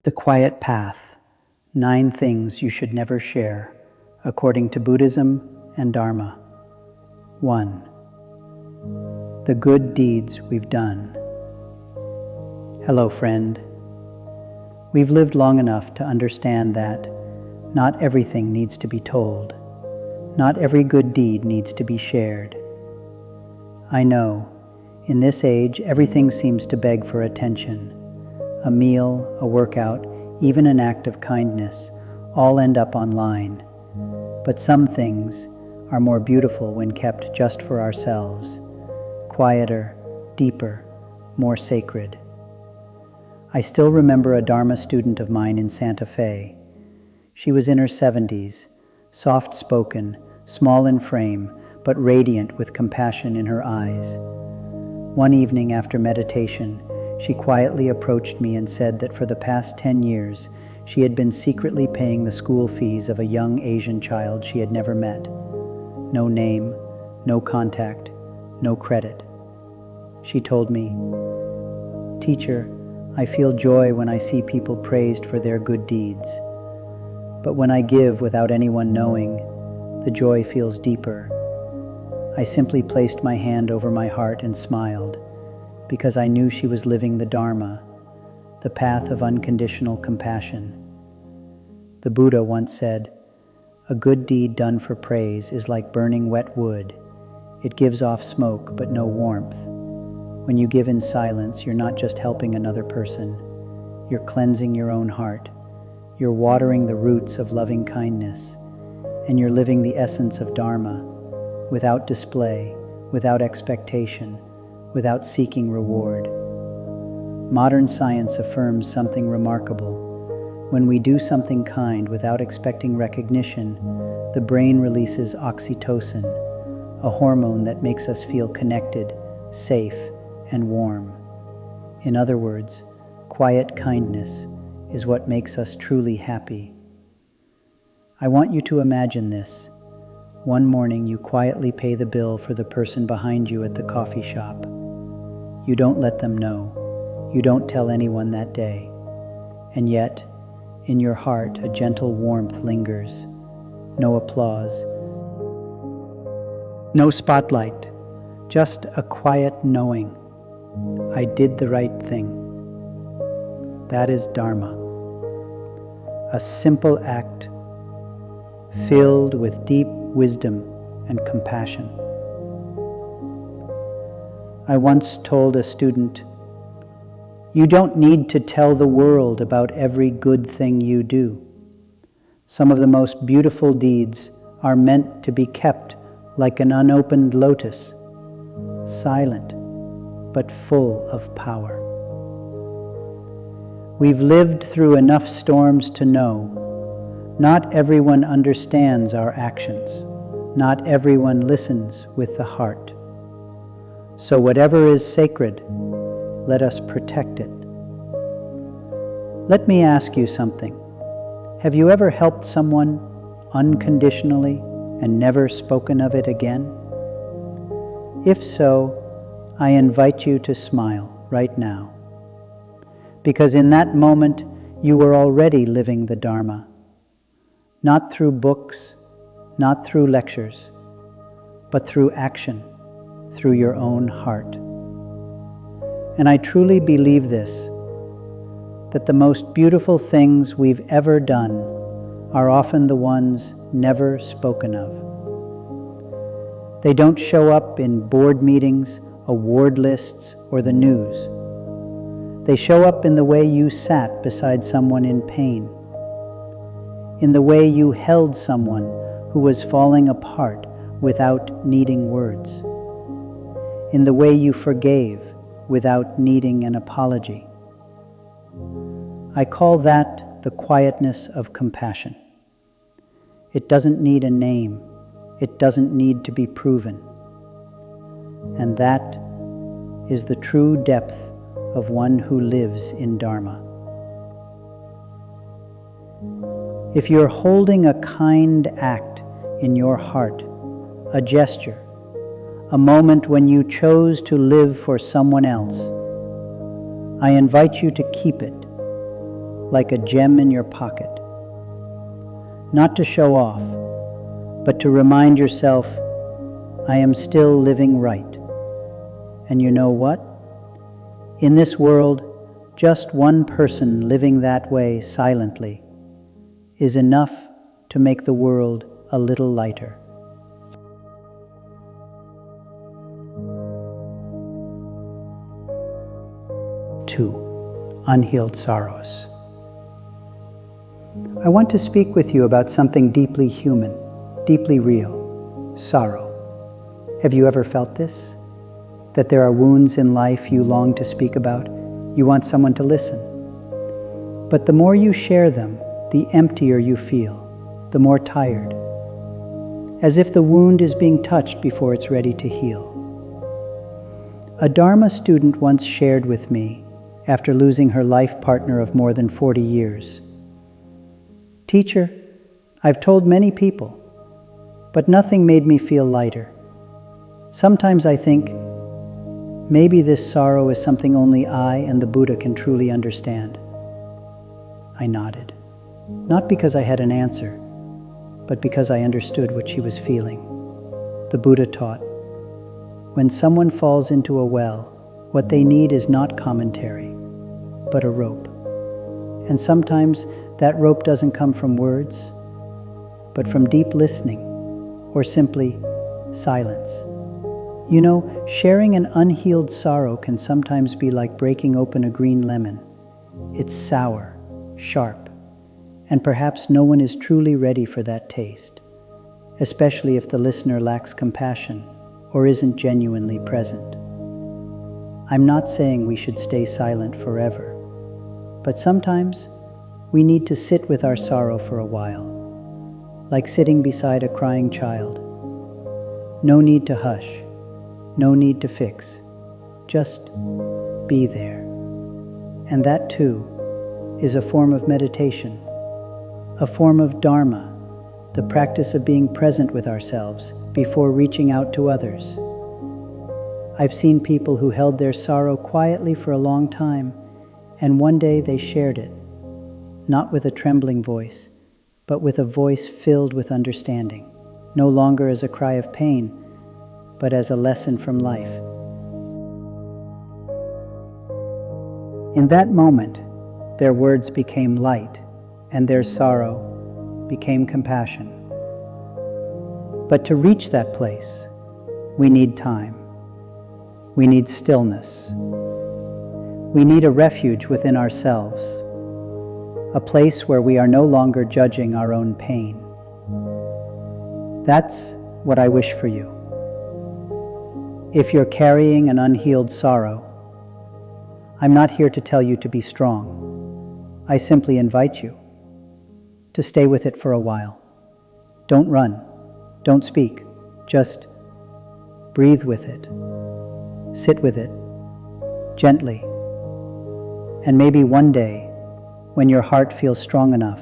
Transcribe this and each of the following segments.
The Quiet Path, 9 Things You Should Never Share, according to Buddhism and Dharma. 1. The good deeds we've done. Hello, friend. We've lived long enough to understand that not everything needs to be told. Not every good deed needs to be shared. I know, in this age, everything seems to beg for attention. A meal, a workout, even an act of kindness, all end up online. But some things are more beautiful when kept just for ourselves, quieter, deeper, more sacred. I still remember a Dharma student of mine in Santa Fe. She was in her 70s, soft-spoken, small in frame, but radiant with compassion in her eyes. One evening after meditation, she quietly approached me and said that for the past 10 years, she had been secretly paying the school fees of a young Asian child she had never met. No name, no contact, no credit. She told me, "Teacher, I feel joy when I see people praised for their good deeds. But when I give without anyone knowing, the joy feels deeper." I simply placed my hand over my heart and smiled, because I knew she was living the Dharma, the path of unconditional compassion. The Buddha once said, "A good deed done for praise is like burning wet wood. It gives off smoke but no warmth. When you give in silence, you're not just helping another person. You're cleansing your own heart. You're watering the roots of loving kindness. And you're living the essence of Dharma, without display, without expectation, without seeking reward." Modern science affirms something remarkable. When we do something kind without expecting recognition, the brain releases oxytocin, a hormone that makes us feel connected, safe, and warm. In other words, quiet kindness is what makes us truly happy. I want you to imagine this. One morning you quietly pay the bill for the person behind you at the coffee shop. You don't let them know. You don't tell anyone that day. And yet, in your heart, a gentle warmth lingers. No applause. No spotlight. Just a quiet knowing. I did the right thing. That is Dharma. A simple act filled with deep wisdom and compassion. I once told a student, "You don't need to tell the world about every good thing you do. Some of the most beautiful deeds are meant to be kept like an unopened lotus, silent but full of power." We've lived through enough storms to know not everyone understands our actions. Not everyone listens with the heart. So whatever is sacred, let us protect it. Let me ask you something. Have you ever helped someone unconditionally and never spoken of it again? If so, I invite you to smile right now. Because in that moment, you were already living the Dharma. Not through books, not through lectures, but through action, through your own heart. And I truly believe this, that the most beautiful things we've ever done are often the ones never spoken of. They don't show up in board meetings, award lists, or the news. They show up in the way you sat beside someone in pain, in the way you held someone who was falling apart without needing words, in the way you forgave without needing an apology. I call that the quietness of compassion. It doesn't need a name. It doesn't need to be proven. And that is the true depth of one who lives in Dharma. If you're holding a kind act in your heart, a gesture, a moment when you chose to live for someone else, I invite you to keep it, like a gem in your pocket. Not to show off, but to remind yourself, I am still living right. And you know what? In this world, just one person living that way silently is enough to make the world a little lighter. Two, unhealed sorrows. I want to speak with you about something deeply human, deeply real, sorrow. Have you ever felt this? That there are wounds in life you long to speak about, you want someone to listen. But the more you share them, the emptier you feel, the more tired. As if the wound is being touched before it's ready to heal. A Dharma student once shared with me, after losing her life partner of more than 40 years. Teacher, I've told many people, but nothing made me feel lighter. Sometimes I think, maybe this sorrow is something only I and the Buddha can truly understand. I nodded, not because I had an answer, but because I understood what she was feeling. The Buddha taught, when someone falls into a well, what they need is not commentary, but a rope. And sometimes that rope doesn't come from words, but from deep listening, or simply silence. You know, sharing an unhealed sorrow can sometimes be like breaking open a green lemon. It's sour, sharp, and perhaps no one is truly ready for that taste, especially if the listener lacks compassion or isn't genuinely present. I'm not saying we should stay silent forever, but sometimes we need to sit with our sorrow for a while, like sitting beside a crying child. No need to hush. No need to fix, just be there. And that too is a form of meditation, a form of Dharma, the practice of being present with ourselves before reaching out to others. I've seen people who held their sorrow quietly for a long time, and one day they shared it, not with a trembling voice, but with a voice filled with understanding, no longer as a cry of pain, but as a lesson from life. In that moment, their words became light, and their sorrow became compassion. But to reach that place, we need time. We need stillness. We need a refuge within ourselves, a place where we are no longer judging our own pain. That's what I wish for you. If you're carrying an unhealed sorrow, I'm not here to tell you to be strong. I simply invite you to stay with it for a while. Don't run. Don't speak. Just breathe with it. Sit with it gently. And maybe one day, when your heart feels strong enough,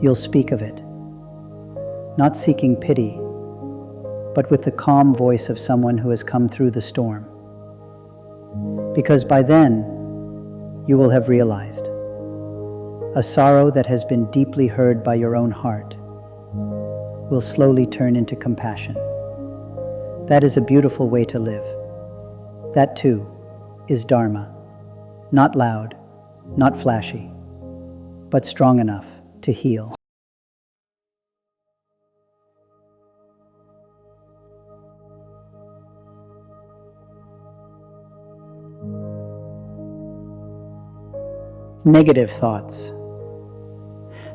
you'll speak of it. Not seeking pity, but with the calm voice of someone who has come through the storm. Because by then, you will have realized a sorrow that has been deeply heard by your own heart will slowly turn into compassion. That is a beautiful way to live. That too is Dharma, not loud, not flashy, but strong enough to heal. Negative thoughts.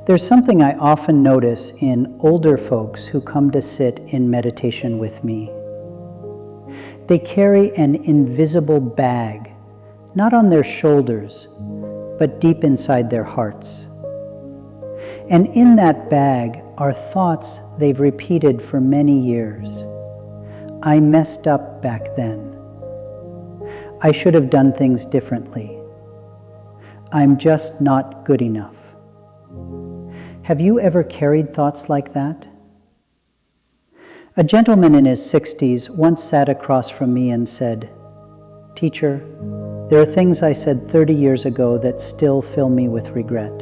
There's something I often notice in older folks who come to sit in meditation with me. They carry an invisible bag, not on their shoulders, but deep inside their hearts. And in that bag are thoughts they've repeated for many years. I messed up back then. I should have done things differently. I'm just not good enough. Have you ever carried thoughts like that? A gentleman in his 60s once sat across from me and said, Teacher, there are things I said 30 years ago that still fill me with regret.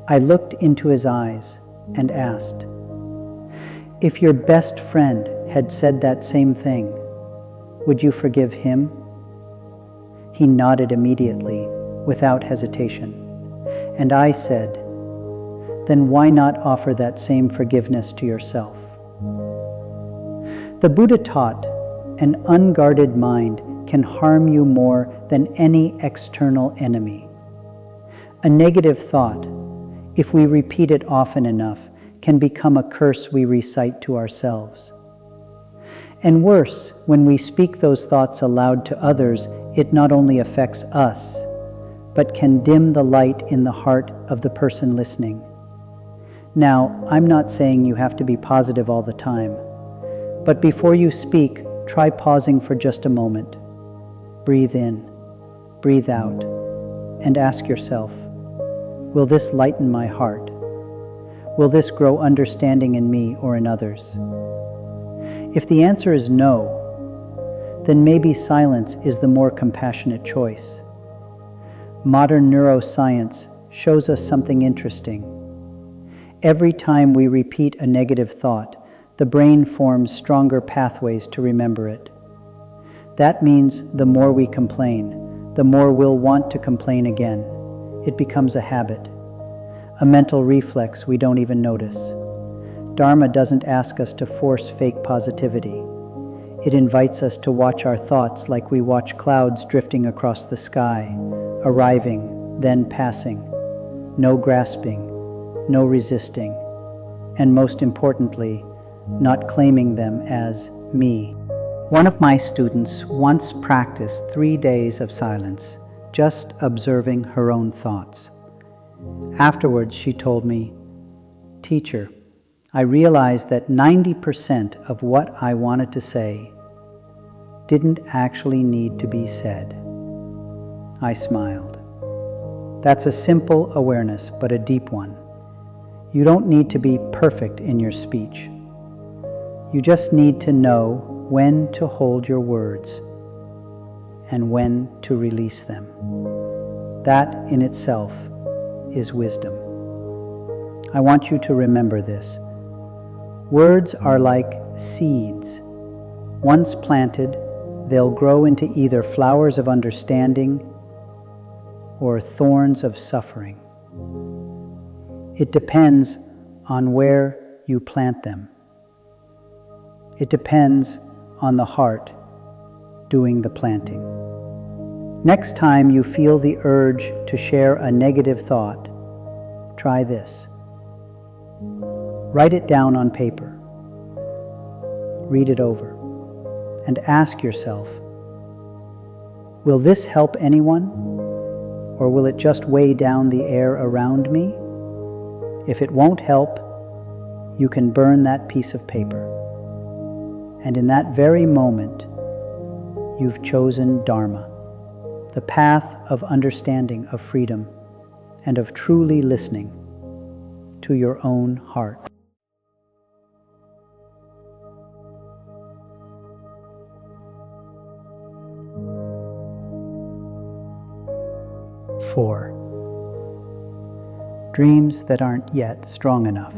I looked into his eyes and asked, if your best friend had said that same thing, would you forgive him? He nodded immediately, without hesitation, and I said, then why not offer that same forgiveness to yourself? The Buddha taught, an unguarded mind can harm you more than any external enemy. A negative thought, if we repeat it often enough, can become a curse we recite to ourselves. And worse, when we speak those thoughts aloud to others, it not only affects us, but can dim the light in the heart of the person listening. Now, I'm not saying you have to be positive all the time, but before you speak, try pausing for just a moment. Breathe in, breathe out, and ask yourself, will this lighten my heart? Will this grow understanding in me or in others? If the answer is no, then maybe silence is the more compassionate choice. Modern neuroscience shows us something interesting. Every time we repeat a negative thought, the brain forms stronger pathways to remember it. That means the more we complain, the more we'll want to complain again. It becomes a habit, a mental reflex we don't even notice. Dharma doesn't ask us to force fake positivity. It invites us to watch our thoughts like we watch clouds drifting across the sky, arriving, then passing. No grasping, no resisting, and most importantly, not claiming them as me. One of my students once practiced 3 days of silence, just observing her own thoughts. Afterwards, she told me, "Teacher, I realized that 90% of what I wanted to say didn't actually need to be said." I smiled. That's a simple awareness, but a deep one. You don't need to be perfect in your speech. You just need to know when to hold your words and when to release them. That in itself is wisdom. I want you to remember this. Words are like seeds. Once planted, they'll grow into either flowers of understanding or thorns of suffering. It depends on where you plant them. It depends on the heart doing the planting. Next time you feel the urge to share a negative thought, try this. Write it down on paper. Read it over. And ask yourself, will this help anyone? Or will it just weigh down the air around me? If it won't help, you can burn that piece of paper. And in that very moment, you've chosen Dharma, the path of understanding, of freedom, and of truly listening to your own heart. Four, dreams that aren't yet strong enough.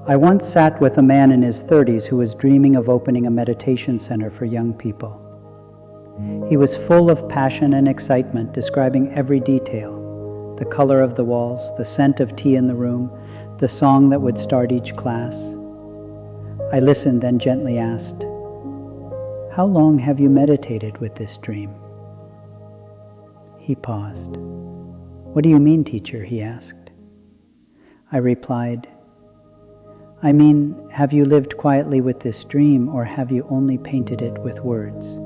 I once sat with a man in his 30s who was dreaming of opening a meditation center for young people. He was full of passion and excitement, describing every detail: the color of the walls, the scent of tea in the room, the song that would start each class. I listened, then gently asked, "How long have you meditated with this dream?" He paused. "What do you mean, teacher?" he asked. I replied, "I mean, have you lived quietly with this dream, or have you only painted it with words?"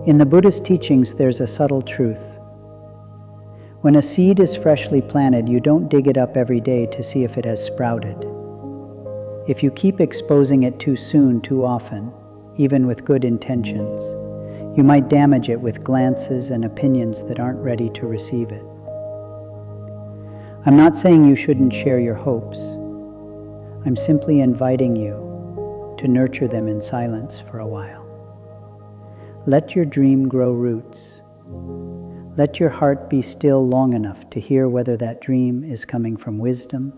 In the Buddhist teachings, there's a subtle truth. When a seed is freshly planted, you don't dig it up every day to see if it has sprouted. If you keep exposing it too soon, too often, even with good intentions, you might damage it with glances and opinions that aren't ready to receive it. I'm not saying you shouldn't share your hopes. I'm simply inviting you to nurture them in silence for a while. Let your dream grow roots. Let your heart be still long enough to hear whether that dream is coming from wisdom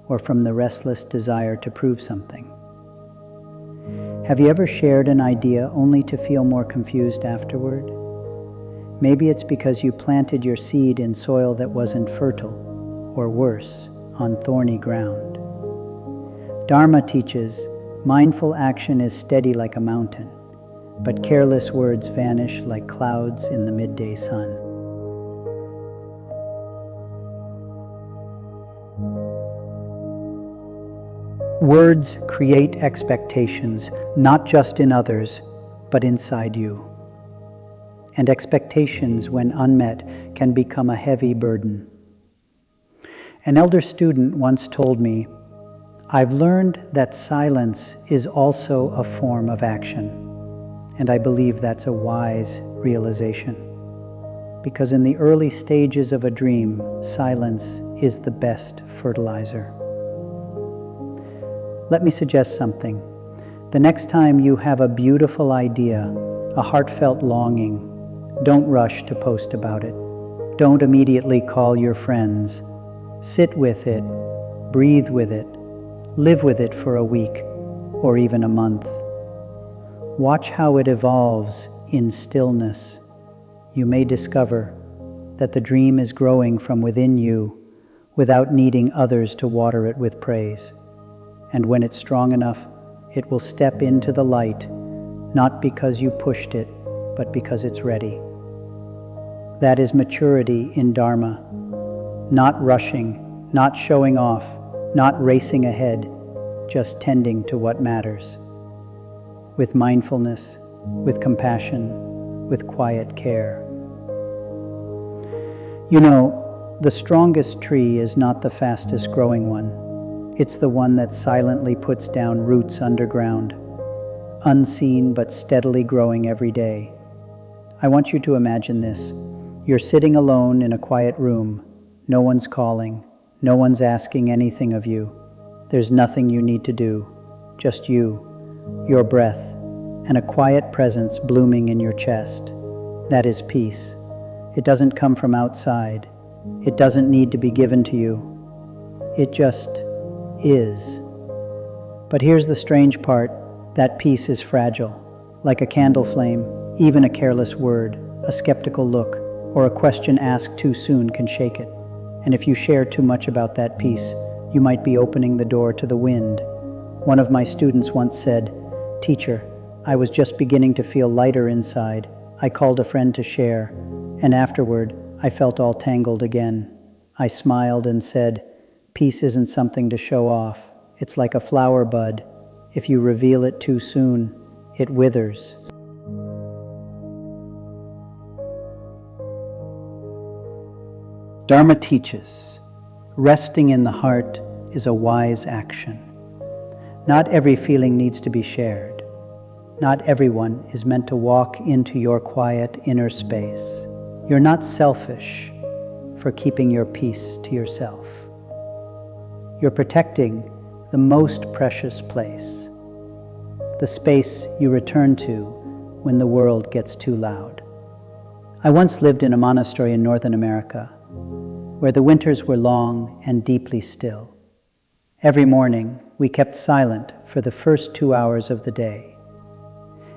or from the restless desire to prove something. Have you ever shared an idea only to feel more confused afterward? Maybe it's because you planted your seed in soil that wasn't fertile, or worse, on thorny ground. Dharma teaches, mindful action is steady like a mountain, but careless words vanish like clouds in the midday sun. Words create expectations, not just in others, but inside you. And expectations, when unmet, can become a heavy burden. An elder student once told me, "I've learned that silence is also a form of action." And I believe that's a wise realization. Because in the early stages of a dream, silence is the best fertilizer. Let me suggest something. The next time you have a beautiful idea, a heartfelt longing, don't rush to post about it. Don't immediately call your friends. Sit with it, breathe with it, live with it for a week or even a month. Watch how it evolves in stillness. You may discover that the dream is growing from within you without needing others to water it with praise. And when it's strong enough, it will step into the light, not because you pushed it, but because it's ready. That is maturity in Dharma. Not rushing, not showing off, not racing ahead, just tending to what matters. With mindfulness, with compassion, with quiet care. You know, the strongest tree is not the fastest growing one. It's the one that silently puts down roots underground, unseen but steadily growing every day. I want you to imagine this. You're sitting alone in a quiet room. No one's calling. No one's asking anything of you. There's nothing you need to do. Just you, your breath, and a quiet presence blooming in your chest. That is peace. It doesn't come from outside. It doesn't need to be given to you. It just is. But here's the strange part. That peace is fragile. Like a candle flame, even a careless word, a skeptical look, or a question asked too soon can shake it. And if you share too much about that peace, you might be opening the door to the wind. One of my students once said, "Teacher, I was just beginning to feel lighter inside. I called a friend to share, and afterward, I felt all tangled again. I smiled and said, 'Peace isn't something to show off. It's like a flower bud. If you reveal it too soon, it withers.'" Dharma teaches, resting in the heart is a wise action. Not every feeling needs to be shared. Not everyone is meant to walk into your quiet inner space. You're not selfish for keeping your peace to yourself. You're protecting the most precious place, the space you return to when the world gets too loud. I once lived in a monastery in Northern America, where the winters were long and deeply still. Every morning, we kept silent for the first 2 hours of the day.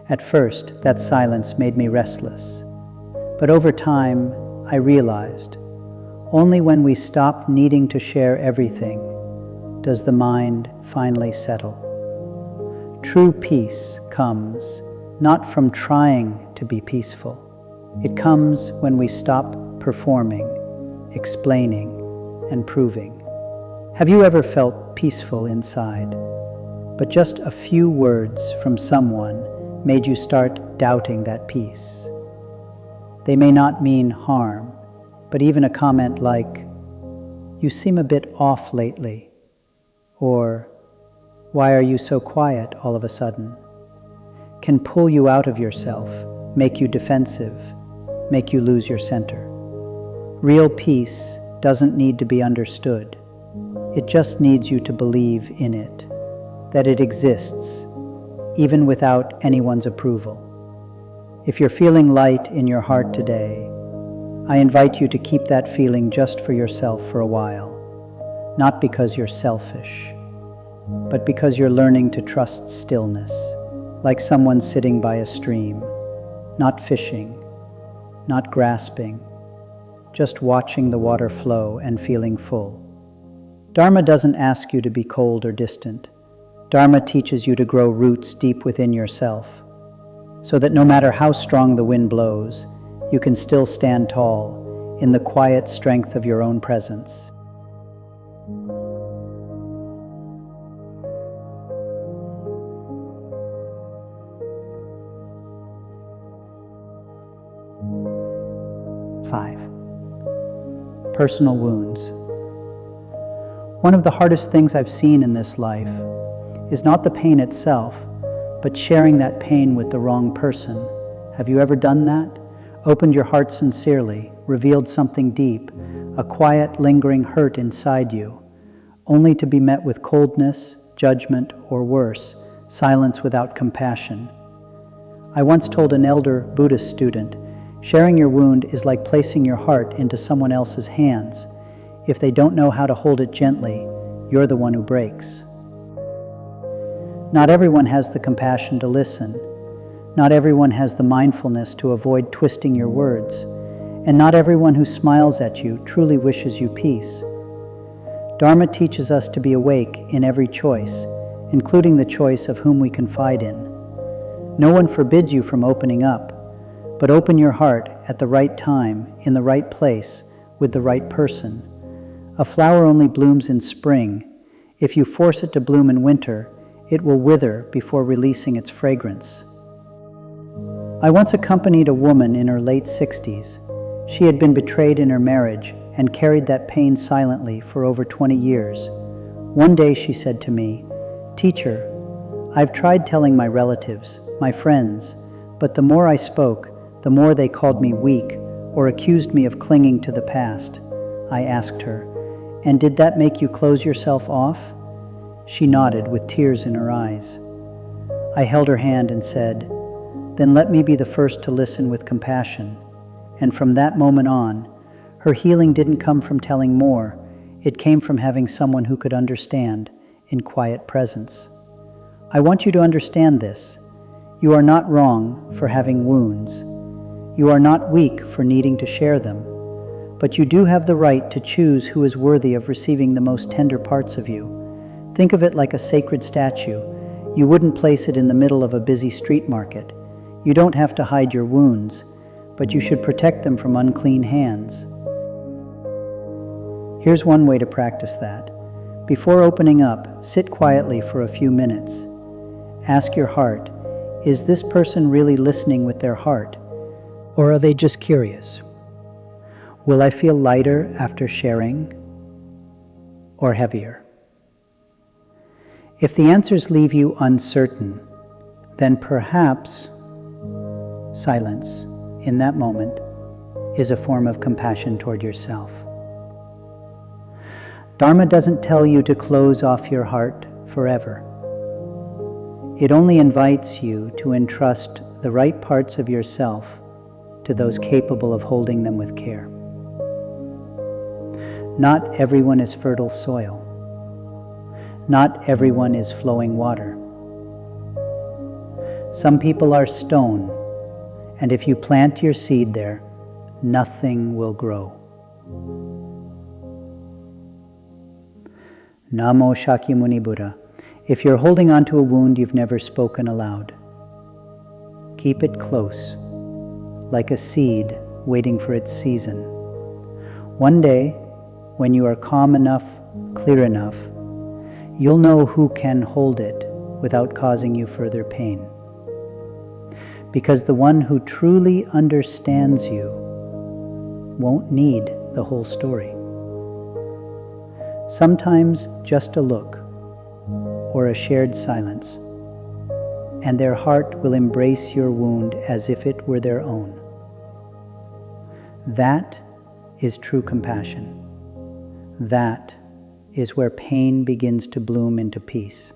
At first, that silence made me restless, but over time, I realized only when we stop needing to share everything does the mind finally settle. True peace comes not from trying to be peaceful. It comes when we stop performing, explaining, and proving. Have you ever felt peaceful inside, but just a few words from someone made you start doubting that peace? They may not mean harm, but even a comment like, "You seem a bit off lately," or "Why are you so quiet all of a sudden?" can pull you out of yourself, make you defensive, make you lose your center. Real peace doesn't need to be understood. It just needs you to believe in it, that it exists, even without anyone's approval. If you're feeling light in your heart today, I invite you to keep that feeling just for yourself for a while, not because you're selfish, but because you're learning to trust stillness, like someone sitting by a stream, not fishing, not grasping, just watching the water flow and feeling full. Dharma doesn't ask you to be cold or distant. Dharma teaches you to grow roots deep within yourself, so that no matter how strong the wind blows, you can still stand tall in the quiet strength of your own presence. Five, personal wounds. One of the hardest things I've seen in this life is not the pain itself, but sharing that pain with the wrong person. Have you ever done that? Opened your heart sincerely, revealed something deep, a quiet, lingering hurt inside you, only to be met with coldness, judgment, or worse, silence without compassion. I once told an elder Buddhist student, sharing your wound is like placing your heart into someone else's hands. If they don't know how to hold it gently, you're the one who breaks. Not everyone has the compassion to listen. Not everyone has the mindfulness to avoid twisting your words. And not everyone who smiles at you truly wishes you peace. Dharma teaches us to be awake in every choice, including the choice of whom we confide in. No one forbids you from opening up, but open your heart at the right time, in the right place, with the right person. A flower only blooms in spring. If you force it to bloom in winter, it will wither before releasing its fragrance. I once accompanied a woman in her late 60s. She had been betrayed in her marriage and carried that pain silently for over 20 years. One day she said to me, "Teacher, I've tried telling my relatives, my friends, but the more I spoke, the more they called me weak or accused me of clinging to the past." I asked her, "And did that make you close yourself off?" She nodded with tears in her eyes. I held her hand and said, "Then let me be the first to listen with compassion." And from that moment on, her healing didn't come from telling more. It came from having someone who could understand in quiet presence. I want you to understand this. You are not wrong for having wounds. You are not weak for needing to share them. But you do have the right to choose who is worthy of receiving the most tender parts of you. Think of it like a sacred statue. You wouldn't place it in the middle of a busy street market. You don't have to hide your wounds, but you should protect them from unclean hands. Here's one way to practice that. Before opening up, sit quietly for a few minutes. Ask your heart, is this person really listening with their heart? Or are they just curious? Will I feel lighter after sharing, or heavier? If the answers leave you uncertain, then perhaps silence in that moment is a form of compassion toward yourself. Dharma doesn't tell you to close off your heart forever. It only invites you to entrust the right parts of yourself to those capable of holding them with care. Not everyone is fertile soil. Not everyone is flowing water. Some people are stone, and if you plant your seed there, nothing will grow. Namo Shakyamuni Buddha. If you're holding on to a wound you've never spoken aloud, keep it close, like a seed waiting for its season. One day, when you are calm enough, clear enough, you'll know who can hold it without causing you further pain. Because the one who truly understands you won't need the whole story. Sometimes just a look or a shared silence, and their heart will embrace your wound as if it were their own. That is true compassion. That is where pain begins to bloom into peace.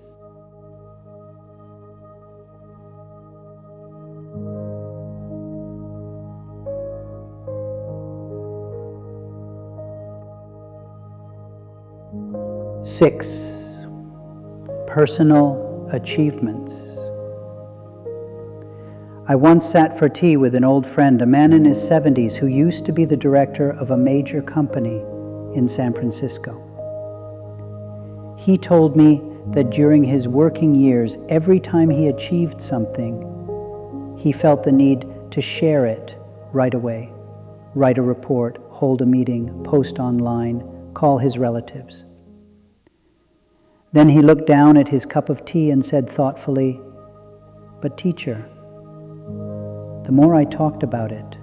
6. Personal achievements. I once sat for tea with an old friend, a man in his 70s who used to be the director of a major company in San Francisco. He told me that during his working years, every time he achieved something, he felt the need to share it right away. Write a report, hold a meeting, post online, call his relatives. Then he looked down at his cup of tea and said thoughtfully, "But teacher, the more I talked about it,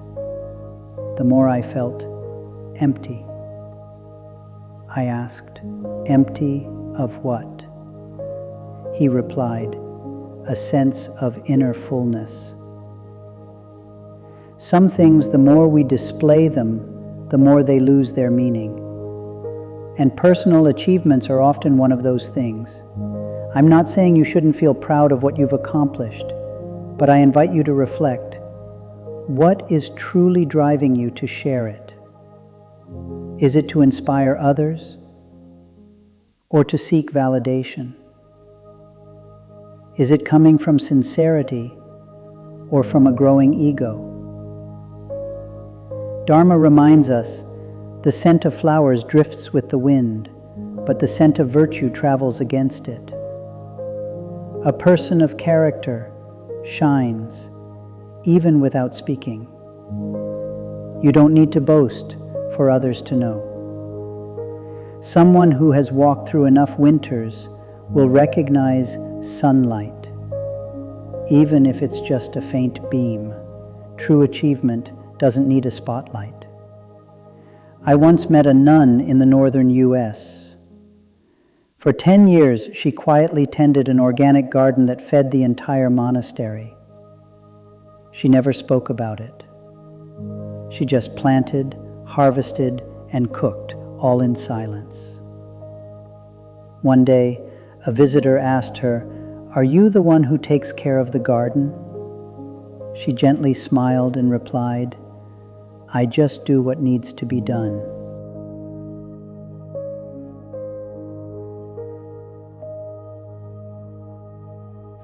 the more I felt empty." I asked, "Empty of what?" He replied, "A sense of inner fullness." Some things, the more we display them, the more they lose their meaning. And personal achievements are often one of those things. I'm not saying you shouldn't feel proud of what you've accomplished, but I invite you to reflect. What is truly driving you to share it? Is it to inspire others or to seek validation? Is it coming from sincerity or from a growing ego? Dharma reminds us, the scent of flowers drifts with the wind, but the scent of virtue travels against it. A person of character shines, even without speaking. You don't need to boast for others to know. Someone who has walked through enough winters will recognize sunlight, even if it's just a faint beam. True achievement doesn't need a spotlight. I once met a nun in the northern U.S. For 10 years, she quietly tended an organic garden that fed the entire monastery. She never spoke about it. She just planted, harvested, and cooked, all in silence. One day, a visitor asked her, "Are you the one who takes care of the garden?" She gently smiled and replied, "I just do what needs to be done."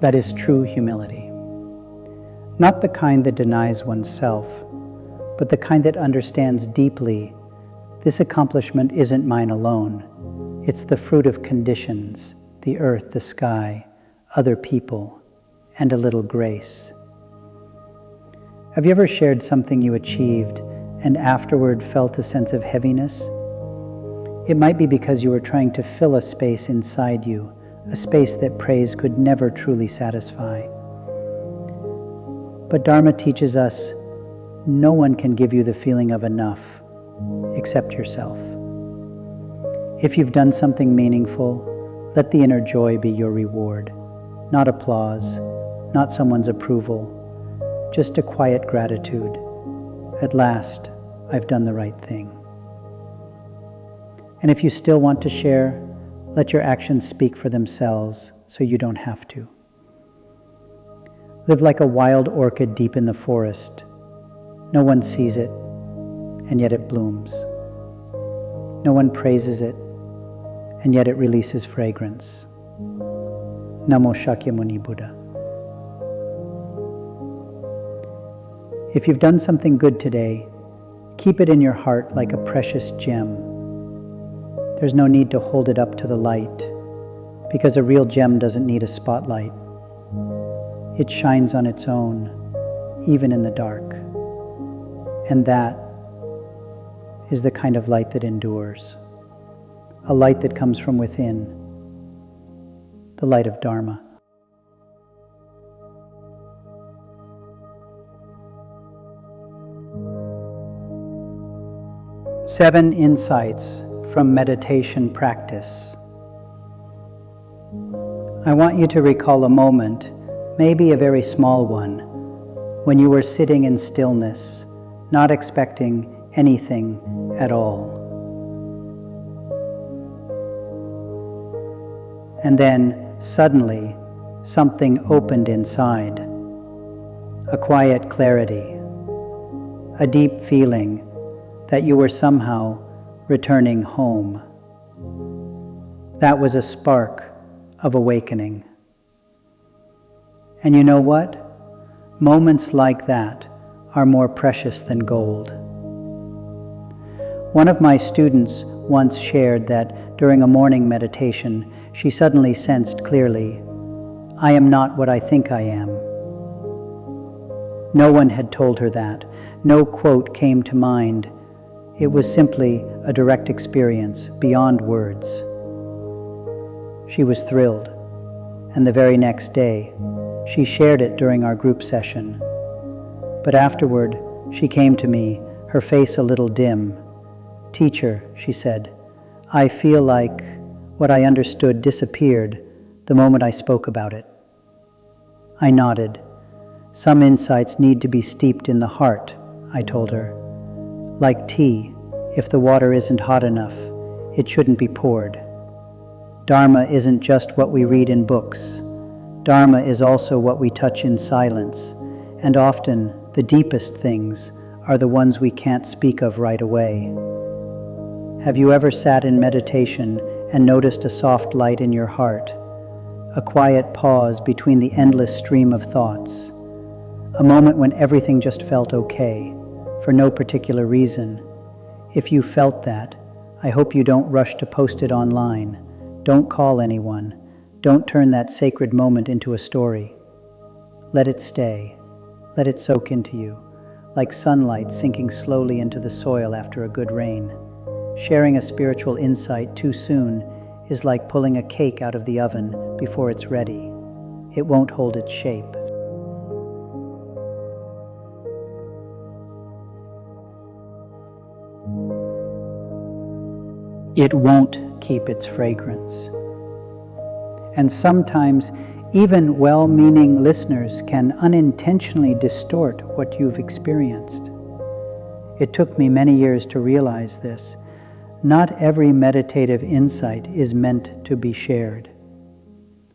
That is true humility. Not the kind that denies oneself, but the kind that understands deeply, this accomplishment isn't mine alone. It's the fruit of conditions, the earth, the sky, other people, and a little grace. Have you ever shared something you achieved and afterward felt a sense of heaviness? It might be because you were trying to fill a space inside you, a space that praise could never truly satisfy. But Dharma teaches us no one can give you the feeling of enough except yourself. If you've done something meaningful, let the inner joy be your reward, not applause, not someone's approval, just a quiet gratitude. At last, I've done the right thing. And if you still want to share, let your actions speak for themselves so you don't have to. Live like a wild orchid deep in the forest. No one sees it, and yet it blooms. No one praises it, and yet it releases fragrance. Namo Shakyamuni Buddha. If you've done something good today, keep it in your heart like a precious gem. There's no need to hold it up to the light, because a real gem doesn't need a spotlight. It shines on its own, even in the dark. And that is the kind of light that endures, a light that comes from within, the light of Dharma. Seven insights from meditation practice. I want you to recall a moment, maybe a very small one, when you were sitting in stillness, not expecting anything at all. And then, suddenly, something opened inside. A quiet clarity, a deep feeling that you were somehow returning home. That was a spark of awakening. And you know what? Moments like that are more precious than gold. One of my students once shared that during a morning meditation, she suddenly sensed clearly, "I am not what I think I am." No one had told her that. No quote came to mind. It was simply a direct experience beyond words. She was thrilled, and the very next day, she shared it during our group session. But afterward, she came to me, her face a little dim. "Teacher," she said, "I feel like what I understood disappeared the moment I spoke about it." I nodded. "Some insights need to be steeped in the heart," I told her. "Like tea, if the water isn't hot enough, it shouldn't be poured. Dharma isn't just what we read in books. Dharma is also what we touch in silence, and often the deepest things are the ones we can't speak of right away." Have you ever sat in meditation and noticed a soft light in your heart, a quiet pause between the endless stream of thoughts, a moment when everything just felt okay, for no particular reason? If you felt that, I hope you don't rush to post it online. Don't call anyone. Don't turn that sacred moment into a story. Let it stay. Let it soak into you, like sunlight sinking slowly into the soil after a good rain. Sharing a spiritual insight too soon is like pulling a cake out of the oven before it's ready. It won't hold its shape. It won't keep its fragrance. And sometimes even well-meaning listeners can unintentionally distort what you've experienced. It took me many years to realize this. Not every meditative insight is meant to be shared.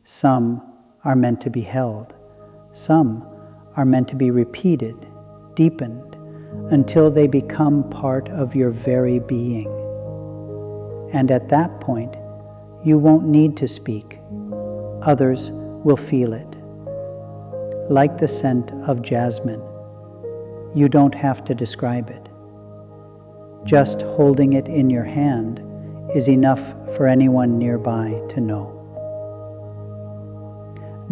Some are meant to be held. Some are meant to be repeated, deepened, until they become part of your very being. And at that point, you won't need to speak. Others will feel it. Like the scent of jasmine, you don't have to describe it. Just holding it in your hand is enough for anyone nearby to know.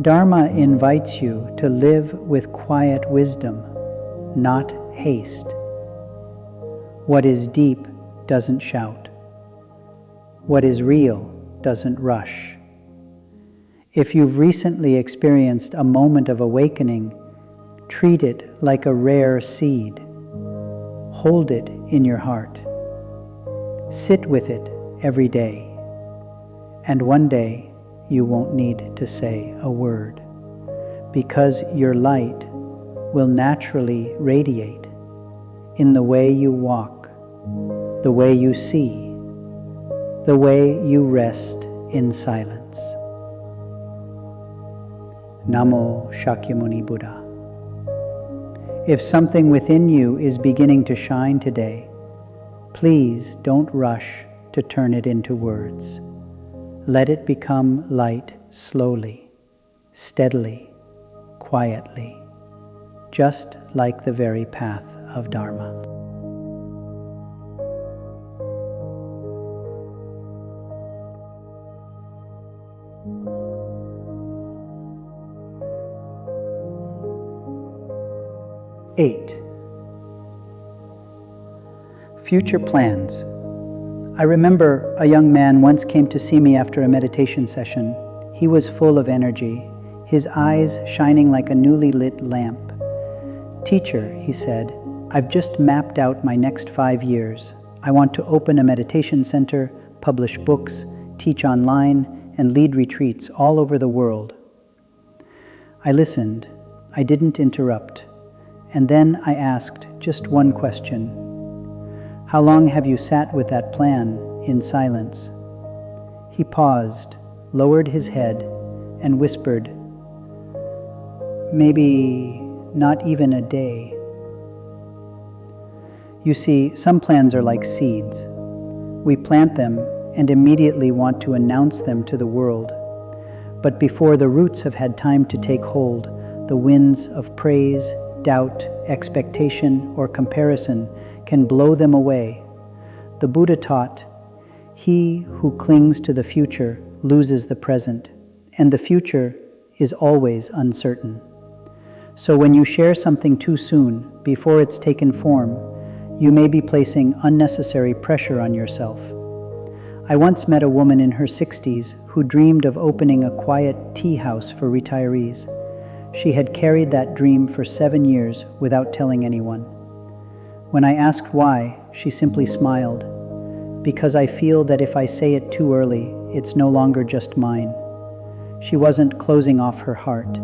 Dharma invites you to live with quiet wisdom, not haste. What is deep doesn't shout. What is real doesn't rush. If you've recently experienced a moment of awakening, treat it like a rare seed. Hold it in your heart. Sit with it every day. And one day you won't need to say a word, because your light will naturally radiate in the way you walk, the way you see, the way you rest in silence. Namo Shakyamuni Buddha. If something within you is beginning to shine today, please don't rush to turn it into words. Let it become light slowly, steadily, quietly, just like the very path of Dharma. Eight. Future plans. I remember a young man once came to see me after a meditation session. He was full of energy, his eyes shining like a newly lit lamp. "Teacher," he said, "I've just mapped out my next 5 years. I want to open a meditation center, publish books, teach online, and lead retreats all over the world." I listened. I didn't interrupt. And then I asked just one question. "How long have you sat with that plan in silence?" He paused, lowered his head, and whispered, "Maybe not even a day." You see, some plans are like seeds. We plant them and immediately want to announce them to the world. But before the roots have had time to take hold, the winds of praise, doubt, expectation, or comparison can blow them away. The Buddha taught, "He who clings to the future loses the present, and the future is always uncertain." So when you share something too soon, before it's taken form, you may be placing unnecessary pressure on yourself. I once met a woman in her 60s who dreamed of opening a quiet tea house for retirees. She had carried that dream for 7 years without telling anyone. When I asked why, she simply smiled. "Because I feel that if I say it too early, it's no longer just mine." She wasn't closing off her heart.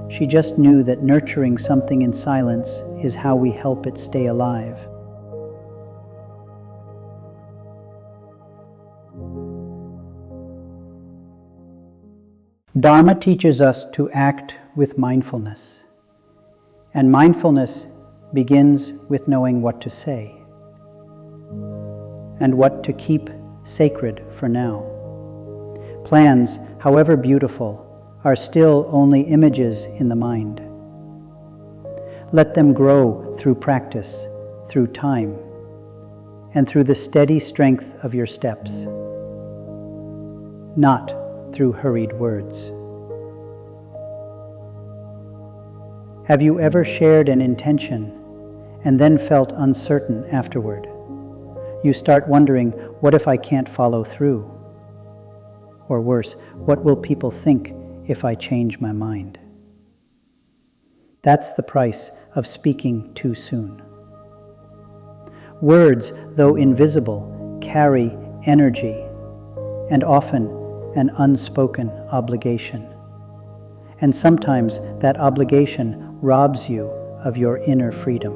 She just knew that nurturing something in silence is how we help it stay alive. Dharma teaches us to act with mindfulness. And mindfulness begins with knowing what to say and what to keep sacred for now. Plans, however beautiful, are still only images in the mind. Let them grow through practice, through time, and through the steady strength of your steps, not through hurried words. Have you ever shared an intention and then felt uncertain afterward? You start wondering, what if I can't follow through? Or worse, what will people think if I change my mind? That's the price of speaking too soon. Words, though invisible, carry energy and often an unspoken obligation. And sometimes that obligation robs you of your inner freedom.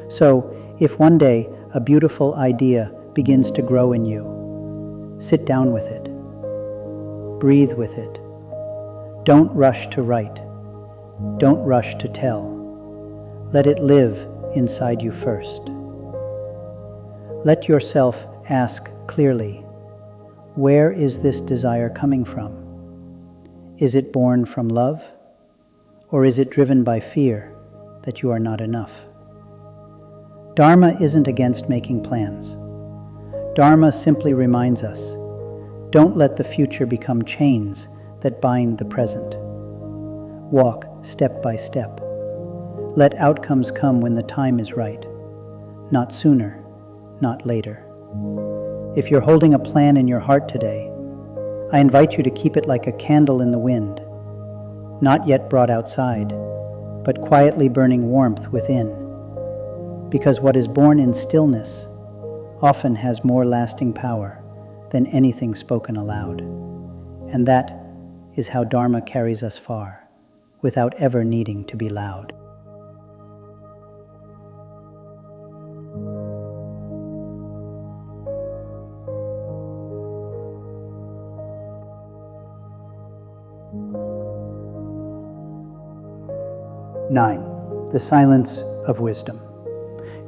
So, if one day a beautiful idea begins to grow in you, sit down with it. Breathe with it. Don't rush to write. Don't rush to tell. Let it live inside you first. Let yourself ask clearly, where is this desire coming from? Is it born from love? Or is it driven by fear that you are not enough? Dharma isn't against making plans. Dharma simply reminds us, don't let the future become chains that bind the present. Walk step by step. Let outcomes come when the time is right, not sooner, not later. If you're holding a plan in your heart today, I invite you to keep it like a candle in the wind, not yet brought outside, but quietly burning warmth within. Because what is born in stillness often has more lasting power than anything spoken aloud. And that is how Dharma carries us far, without ever needing to be loud. Nine, the silence of wisdom.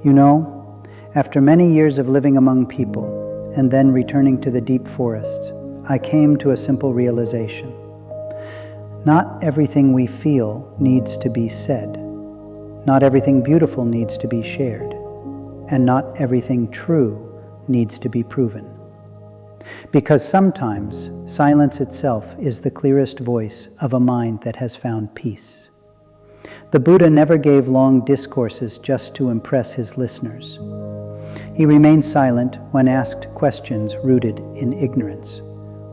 You know, after many years of living among people and then returning to the deep forests, I came to a simple realization. Not everything we feel needs to be said. Not everything beautiful needs to be shared. And not everything true needs to be proven. Because sometimes silence itself is the clearest voice of a mind that has found peace. The Buddha never gave long discourses just to impress his listeners. He remained silent when asked questions rooted in ignorance.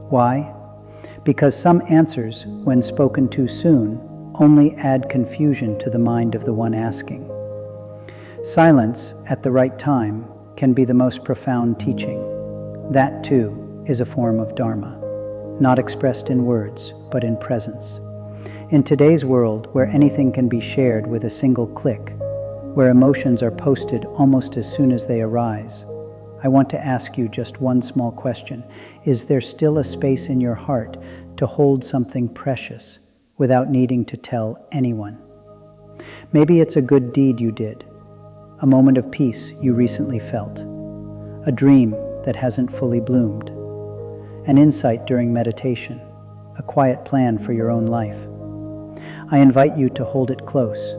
Why? Because some answers, when spoken too soon, only add confusion to the mind of the one asking. Silence, at the right time, can be the most profound teaching. That, too, is a form of Dharma, not expressed in words, but in presence. In today's world, where anything can be shared with a single click, where emotions are posted almost as soon as they arise, I want to ask you just one small question. Is there still a space in your heart to hold something precious without needing to tell anyone? Maybe it's a good deed you did, a moment of peace you recently felt, a dream that hasn't fully bloomed, an insight during meditation, a quiet plan for your own life. I invite you to hold it close,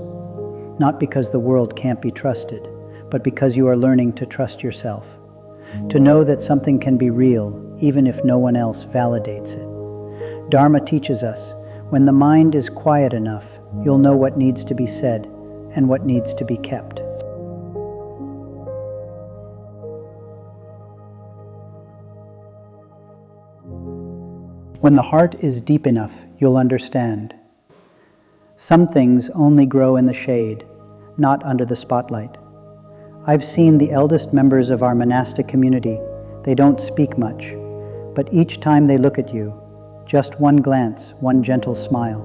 not because the world can't be trusted, but because you are learning to trust yourself, to know that something can be real even if no one else validates it. Dharma teaches us, when the mind is quiet enough, you'll know what needs to be said and what needs to be kept. When the heart is deep enough, you'll understand. Some things only grow in the shade, not under the spotlight. I've seen the eldest members of our monastic community. They don't speak much, but each time they look at you, just one glance, one gentle smile,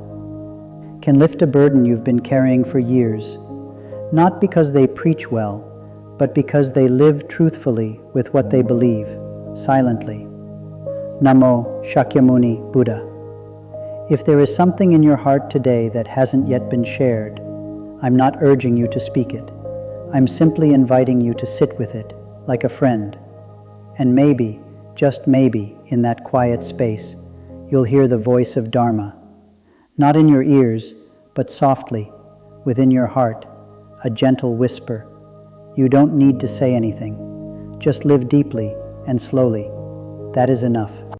can lift a burden you've been carrying for years, not because they preach well, but because they live truthfully with what they believe, silently. Namo Shakyamuni Buddha. If there is something in your heart today that hasn't yet been shared, I'm not urging you to speak it. I'm simply inviting you to sit with it, like a friend. And maybe, just maybe, in that quiet space, you'll hear the voice of Dharma. Not in your ears, but softly, within your heart, a gentle whisper. You don't need to say anything. Just live deeply and slowly. That is enough.